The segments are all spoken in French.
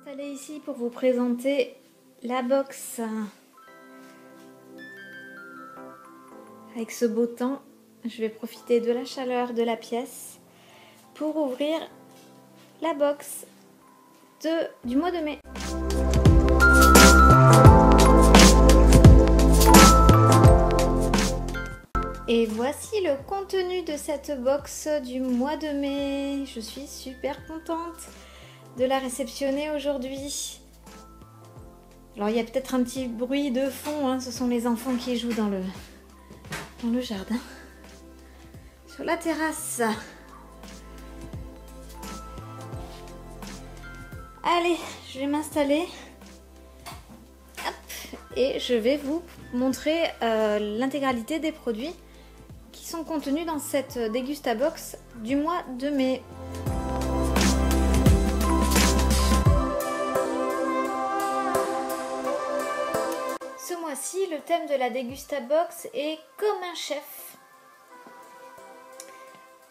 Installée ici pour vous présenter la box avec ce beau temps. Je vais profiter de la chaleur de la pièce pour ouvrir la box du mois de mai. Et voici le contenu de cette box du mois de mai. Je suis super contente de la réceptionner aujourd'hui. Alors il y a peut-être un petit bruit de fond, hein, ce sont les enfants qui jouent dans le jardin, sur la terrasse. Allez, je vais m'installer et je vais vous montrer l'intégralité des produits qui sont contenus dans cette Dégustabox du mois de mai. Ce mois-ci, le thème de la Dégustabox est comme un chef.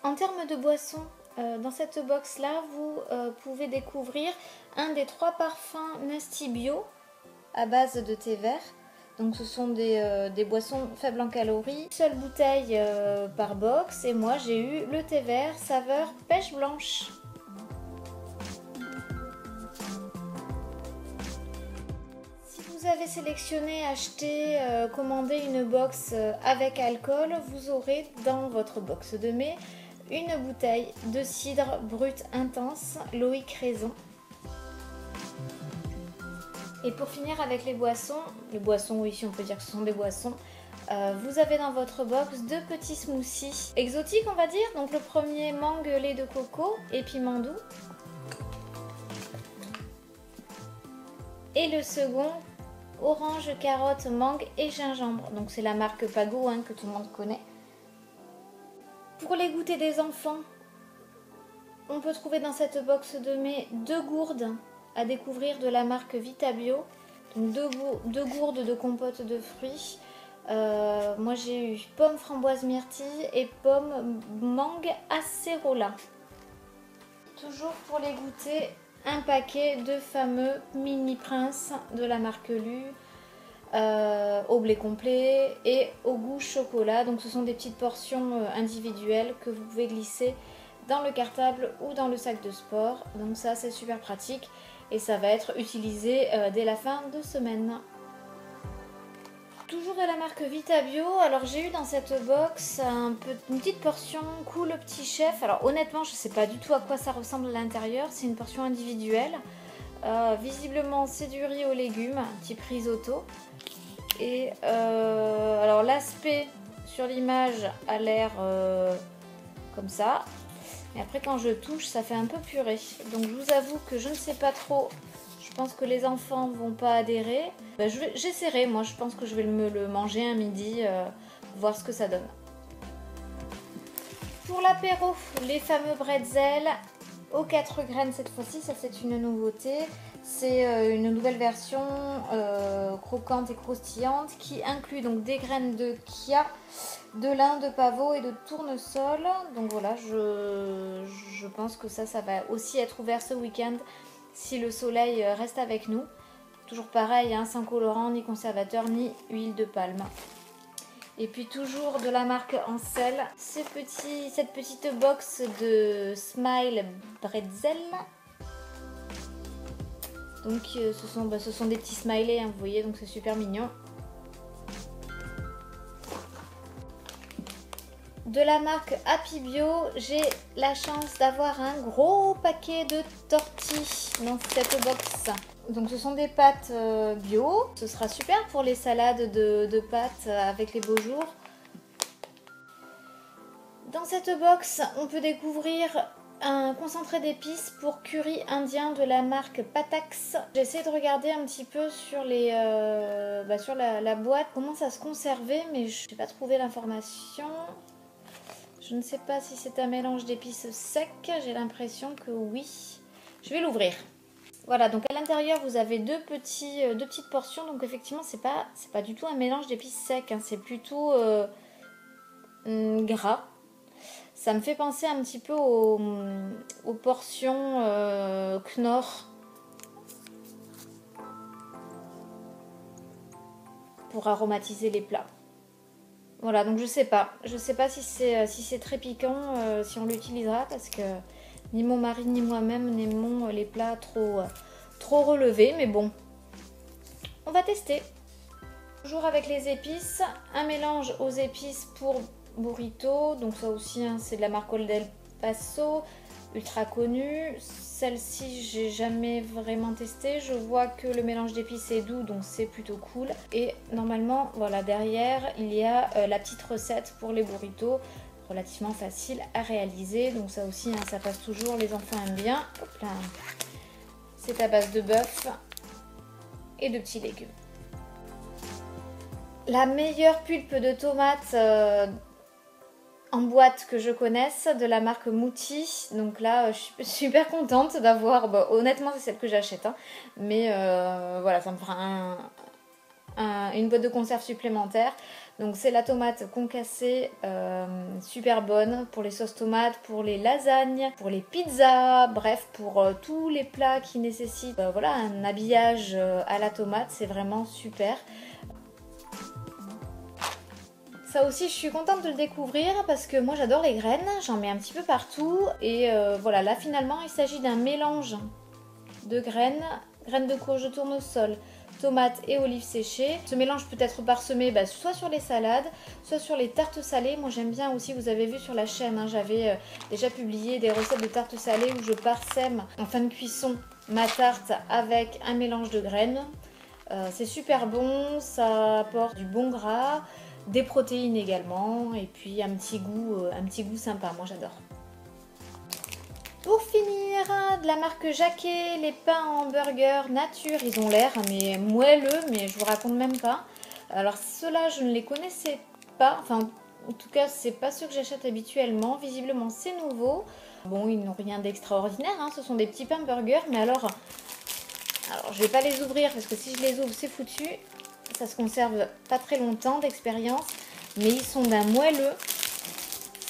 En termes de boissons, dans cette box-là, vous pouvez découvrir un des 3 parfums Nasty Bio à base de thé vert. Donc ce sont des boissons faibles en calories. Une seule bouteille par box et moi j'ai eu le thé vert saveur pêche blanche. Si vous avez sélectionné, acheté, commandé une box avec alcool, vous aurez dans votre box de mai une bouteille de cidre brut intense Loïc Raison. Et pour finir avec les boissons oui, si on peut dire que ce sont des boissons, vous avez dans votre box 2 petits smoothies exotiques on va dire. Donc le premier mangue lait de coco et piment doux. Et le second orange, carotte, mangue et gingembre. Donc c'est la marque Pago hein, que tout le monde connaît. Pour les goûters des enfants, on peut trouver dans cette box de mai 2 gourdes à découvrir de la marque Vitabio. Donc 2 gourdes de compote de fruits. Moi j'ai eu pomme framboise myrtille et pomme mangue acérola. Toujours pour les goûter, un paquet de fameux mini prince de la marque Lu au blé complet et au goût chocolat. Donc ce sont des petites portions individuelles que vous pouvez glisser dans le cartable ou dans le sac de sport. Donc ça c'est super pratique et ça va être utilisé dès la fin de semaine. Toujours de la marque Vitabio, alors j'ai eu dans cette box une petite portion Cool Petit Chef. Alors honnêtement je ne sais pas du tout à quoi ça ressemble à l'intérieur, c'est une portion individuelle. Visiblement c'est du riz aux légumes, type risotto. Et alors l'aspect sur l'image a l'air comme ça. Et après quand je touche ça fait un peu purée. Donc je vous avoue que je ne sais pas trop. Je pense que les enfants ne vont pas adhérer. Ben, j'essaierai, moi je pense que je vais me le manger un midi, voir ce que ça donne. Pour l'apéro, les fameux bretzels aux 4 graines cette fois-ci, ça c'est une nouveauté. C'est une nouvelle version croquante et croustillante qui inclut donc des graines de chia, de lin, de pavot et de tournesol. Donc voilà, je pense que ça va aussi être ouvert ce week-end si le soleil reste avec nous. Toujours pareil, hein, sans colorant, ni conservateur, ni huile de palme. Et puis toujours de la marque Ansel, cette petite box de Smile Bretzel. Donc ce sont des petits smileys, hein, vous voyez, donc c'est super mignon. De la marque Happy Bio, j'ai la chance d'avoir un gros paquet de tortilles dans cette box. Donc ce sont des pâtes bio, ce sera super pour les salades de pâtes avec les beaux jours. Dans cette box, on peut découvrir un concentré d'épices pour curry indien de la marque Patax. J'ai essayé de regarder un petit peu sur, sur la boîte comment ça se conservait, mais je n'ai pas trouvé l'information. Je ne sais pas si c'est un mélange d'épices secs, j'ai l'impression que oui. Je vais l'ouvrir. Voilà, donc à l'intérieur vous avez deux petites portions, donc effectivement c'est pas du tout un mélange d'épices secs, hein, c'est plutôt gras. Ça me fait penser un petit peu aux portions Knorr pour aromatiser les plats. Voilà, donc je sais pas si c'est très piquant, si on l'utilisera, parce que ni mon mari ni moi-même n'aimons les plats trop relevés, mais bon, on va tester. Toujours avec les épices, un mélange aux épices pour burrito, donc ça aussi hein, c'est de la marque Old El Paso, ultra connue. Celle-ci j'ai jamais vraiment testé, je vois que le mélange d'épices est doux, donc c'est plutôt cool. Et normalement voilà, derrière il y a la petite recette pour les burritos, relativement facile à réaliser, donc ça aussi hein, ça passe toujours, les enfants aiment bien. Hop là. C'est à base de bœuf et de petits légumes. La meilleure pulpe de tomates en boîte que je connaisse, de la marque Mouti. Donc là, je suis super contente d'avoir... Bon, honnêtement, c'est celle que j'achète. Hein, mais voilà, ça me fera une boîte de conserve supplémentaire. Donc c'est la tomate concassée, super bonne pour les sauces tomates, pour les lasagnes, pour les pizzas, bref, pour tous les plats qui nécessitent voilà, un habillage à la tomate. C'est vraiment super. Ça aussi, je suis contente de le découvrir parce que moi j'adore les graines, j'en mets un petit peu partout. Et voilà, là finalement il s'agit d'un mélange de graines de courge, de tournesol, tomates et olives séchées. Ce mélange peut être parsemé soit sur les salades, soit sur les tartes salées. Moi j'aime bien aussi, vous avez vu sur la chaîne, hein, j'avais déjà publié des recettes de tartes salées où je parsème en fin de cuisson ma tarte avec un mélange de graines. C'est super bon, ça apporte du bon gras, des protéines également, et puis un petit goût sympa, moi j'adore. Pour finir, de la marque Jacquet, les pains en burger nature, ils ont l'air mais moelleux, mais je vous raconte même pas. Alors ceux-là, je ne les connaissais pas, enfin en tout cas c'est pas ceux que j'achète habituellement, visiblement c'est nouveau. Bon, ils n'ont rien d'extraordinaire, hein. Ce sont des petits pains burger, mais alors je vais pas les ouvrir parce que si je les ouvre c'est foutu. Ça se conserve pas très longtemps d'expérience, mais ils sont d'un moelleux.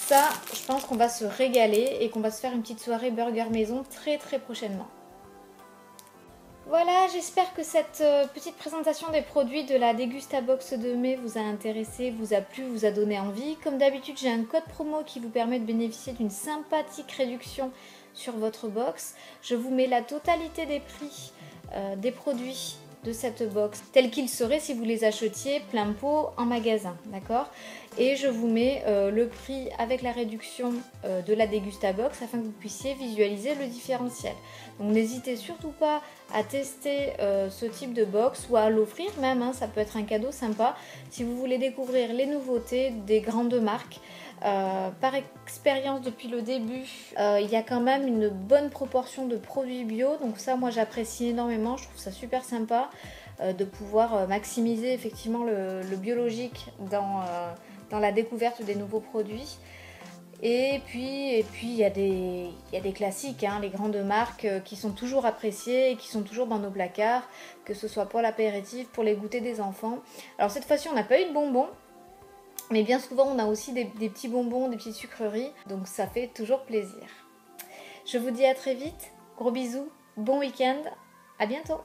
Ça, je pense qu'on va se régaler et qu'on va se faire une petite soirée burger maison très prochainement. Voilà, j'espère que cette petite présentation des produits de la Dégustabox de mai vous a intéressé, vous a plu, vous a donné envie. Comme d'habitude, j'ai un code promo qui vous permet de bénéficier d'une sympathique réduction sur votre box. Je vous mets la totalité des prix des produits de cette box tel qu'il serait si vous les achetiez plein pot en magasin, d'accord? Et je vous mets le prix avec la réduction de la Dégustabox afin que vous puissiez visualiser le différentiel. Donc n'hésitez surtout pas à tester ce type de box ou à l'offrir même, hein, ça peut être un cadeau sympa si vous voulez découvrir les nouveautés des grandes marques. Par expérience depuis le début, il y a quand même une bonne proportion de produits bio, donc ça moi j'apprécie énormément, je trouve ça super sympa de pouvoir maximiser effectivement le biologique dans la découverte des nouveaux produits. Et puis il y a des classiques, hein, les grandes marques qui sont toujours appréciées et qui sont toujours dans nos placards, que ce soit pour l'apéritif, pour les goûters des enfants. Alors cette fois-ci on n'a pas eu de bonbons, mais bien souvent on a aussi des petits bonbons, des petites sucreries, donc ça fait toujours plaisir. Je vous dis à très vite, gros bisous, bon week-end, à bientôt.